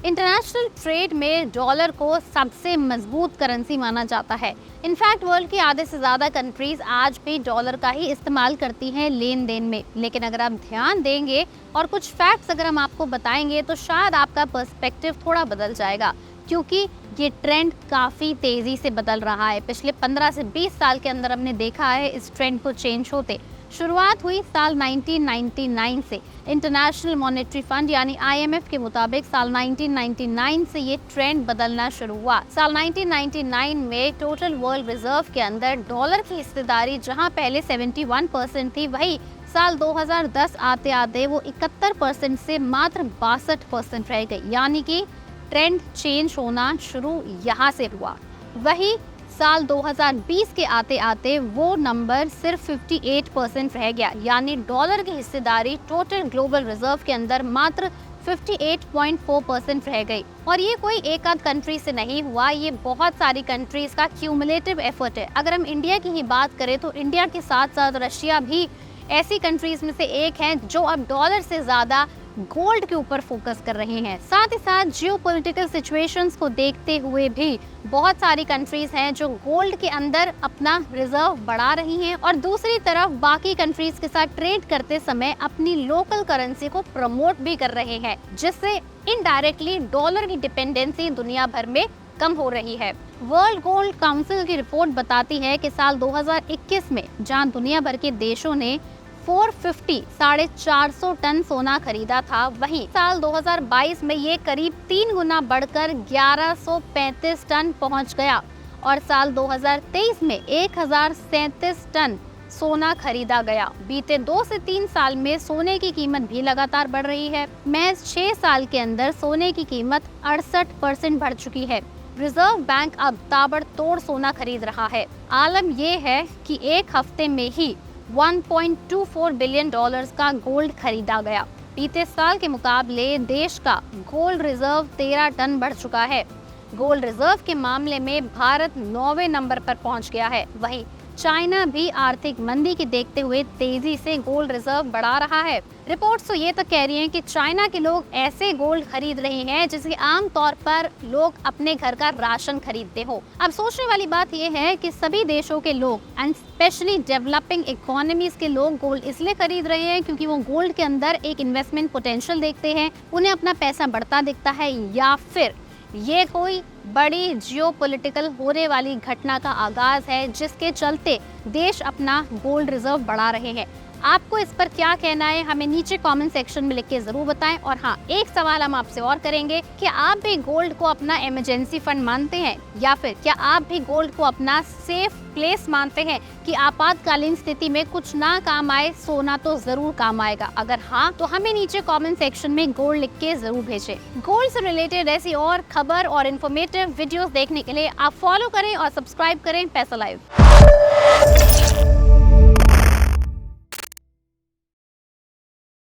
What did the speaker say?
International trade में dollar को सबसे मजबूत करेंसी माना जाता है। इनफैक्ट वर्ल्ड की आधे से ज़्यादा कंट्रीज आज भी डॉलर का ही इस्तेमाल करती हैं लेन देन में। लेकिन अगर आप ध्यान देंगे और कुछ फैक्ट्स अगर हम आपको बताएंगे तो शायद आपका पर्सपेक्टिव थोड़ा बदल जाएगा, क्योंकि ये ट्रेंड काफ़ी तेज़ी से बदल रहा है। पिछले 15 से 20 साल के अंदर हमने देखा है इस ट्रेंड को चेंज होते। शुरुआत हुई साल 1999 से। इंटरनेशनल मॉनेटरी फंड यानी IMF के मुताबिक साल 1999 से ये ट्रेंड बदलना शुरू हुआ। साल 1999 में टोटल वर्ल्ड रिजर्व के अंदर डॉलर की हिस्सेदारी जहां पहले 71% थी, वही साल 2010 आते आते वो 71% से मात्र 62% रह गई। यानी कि ट्रेंड चेंज होना शुरू यहाँ से हुआ। वही साल 2020 के आते आते वो नंबर सिर्फ 58% रह गया, यानी डॉलर की हिस्सेदारी टोटल ग्लोबल रिजर्व के अंदर मात्र 58.4% रह गई। और ये कोई एक आध कंट्री से नहीं हुआ, ये बहुत सारी कंट्रीज का क्यूमुलेटिव एफर्ट है। अगर हम इंडिया की ही बात करें तो इंडिया के साथ साथ रशिया भी ऐसी कंट्रीज में से एक है जो अब डॉलर से ज़्यादा गोल्ड के ऊपर फोकस कर रहे हैं। साथ ही साथ जियोपॉलिटिकल सिचुएशंस को देखते हुए भी बहुत सारी कंट्रीज हैं जो गोल्ड के अंदर अपना रिजर्व बढ़ा रही हैं और दूसरी तरफ बाकी कंट्रीज के साथ ट्रेड करते समय अपनी लोकल करेंसी को प्रमोट भी कर रहे हैं, जिससे इनडायरेक्टली डॉलर की डिपेंडेंसी दुनिया भर में कम हो रही है। वर्ल्ड गोल्ड काउंसिल की रिपोर्ट बताती है कि साल 2021 में जहां दुनिया भर के देशों ने 450 टन सोना खरीदा था, वहीं साल 2022 में ये करीब 3 गुना बढ़कर 1135 टन पहुंच गया और साल 2023 में 1037 टन सोना खरीदा गया। बीते 2 से 3 साल में सोने की कीमत भी लगातार बढ़ रही है। महज 6 साल के अंदर सोने की कीमत 68% बढ़ चुकी है। रिजर्व बैंक अब ताबड़तोड़ सोना खरीद रहा है। आलम ये है कि एक हफ्ते में ही 1.24 बिलियन डॉलर्स का गोल्ड खरीदा गया। बीते साल के मुकाबले देश का गोल्ड रिजर्व 13 टन बढ़ चुका है। गोल्ड रिजर्व के मामले में भारत 9वें नंबर पर पहुंच गया है। वहीं चाइना भी आर्थिक मंदी के देखते हुए तेजी से गोल्ड रिजर्व बढ़ा रहा है। रिपोर्ट्स तो ये तक कह रही हैं कि चाइना के लोग ऐसे गोल्ड खरीद रहे हैं जिसके आम तौर पर लोग अपने घर का राशन खरीदते हो। अब सोचने वाली बात यह है कि सभी देशों के लोग एंड स्पेशली डेवलपिंग इकोनॉमीज के लोग गोल्ड इसलिए खरीद रहे हैं क्योंकि वो गोल्ड के अंदर एक इन्वेस्टमेंट पोटेंशियल देखते हैं, उन्हें अपना पैसा बढ़ता दिखता है, या फिर ये कोई बड़ी जियोपॉलिटिकल होने वाली घटना का आगाज है जिसके चलते देश अपना गोल्ड रिजर्व बढ़ा रहे हैं। आपको इस पर क्या कहना है, हमें नीचे कमेंट सेक्शन में लिख के जरूर बताएं। और हाँ, एक सवाल हम आपसे और करेंगे कि आप भी गोल्ड को अपना इमरजेंसी फंड मानते हैं, या फिर क्या आप भी गोल्ड को अपना सेफ प्लेस मानते हैं कि आपातकालीन स्थिति में कुछ ना काम आए, सोना तो जरूर काम आएगा। अगर हाँ तो हमें नीचे कमेंट सेक्शन में गोल्ड लिख के जरूर भेजें। गोल्ड से रिलेटेड ऐसी और खबर और इन्फॉर्मेटिव वीडियोस देखने के लिए आप फॉलो करें और सब्सक्राइब करें पैसा लाइव।